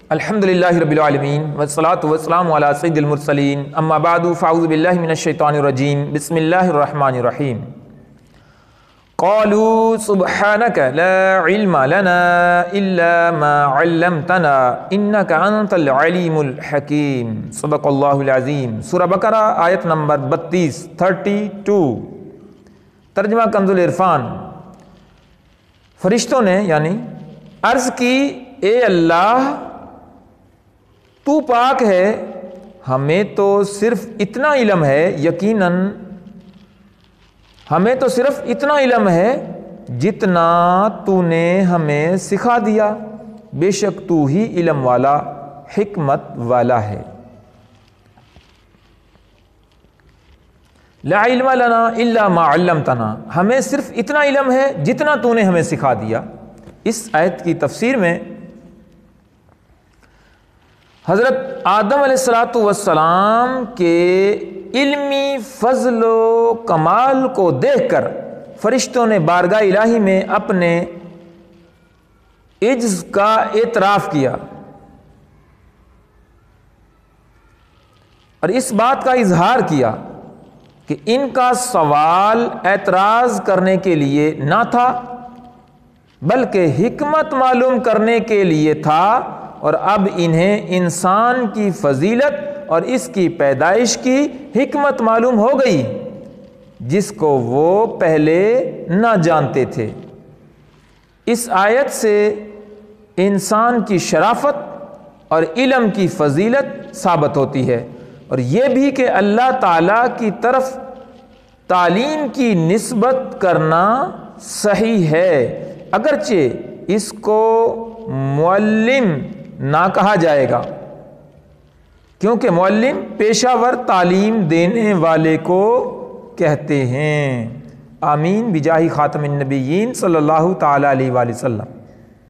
الحمدللہ رب العالمین والصلاة والسلام علی سید المرسلین اما بعد فاعوذ باللہ من الشیطان الرجیم بسم اللہ الرحمن الرحیم قالوا سبحانک لا علم لنا الا ما علمتنا انک انت العلیم الحکیم صدق اللہ العظیم۔ سورہ بقرہ آیت نمبر 32 ترجمہ کنز العرفان۔ فرشتوں نے یعنی عرض کی، اے اللہ تو پاک ہے، ہمیں تو صرف اتنا علم ہے، یقیناً ہمیں تو صرف اتنا علم ہے جتنا تو نے ہمیں سکھا دیا، بے شک تو ہی علم والا حکمت والا ہے۔ لا علم لنا الا ما علمتنا، ہمیں صرف اتنا علم ہے جتنا تو نے ہمیں سکھا دیا۔ اس آیت کی تفسیر میں حضرت آدم علیہ السلام کے علمی فضل و کمال کو دیکھ کر فرشتوں نے بارگاہ الہی میں اپنے عجز کا اعتراف کیا اور اس بات کا اظہار کیا کہ ان کا سوال اعتراض کرنے کے لیے نہ تھا بلکہ حکمت معلوم کرنے کے لیے تھا، اور اب انہیں انسان کی فضیلت اور اس کی پیدائش کی حکمت معلوم ہو گئی جس کو وہ پہلے نہ جانتے تھے۔ اس آیت سے انسان کی شرافت اور علم کی فضیلت ثابت ہوتی ہے، اور یہ بھی کہ اللہ تعالیٰ کی طرف تعلیم کی نسبت کرنا صحیح ہے، اگرچہ اس کو معلم نہ کہا جائے گا، کیونکہ معلم پیشہ ور تعلیم دینے والے کو کہتے ہیں۔ آمین بجاہ خاتم النبیین صلی اللہ تعالی علیہ وآلہ وسلم۔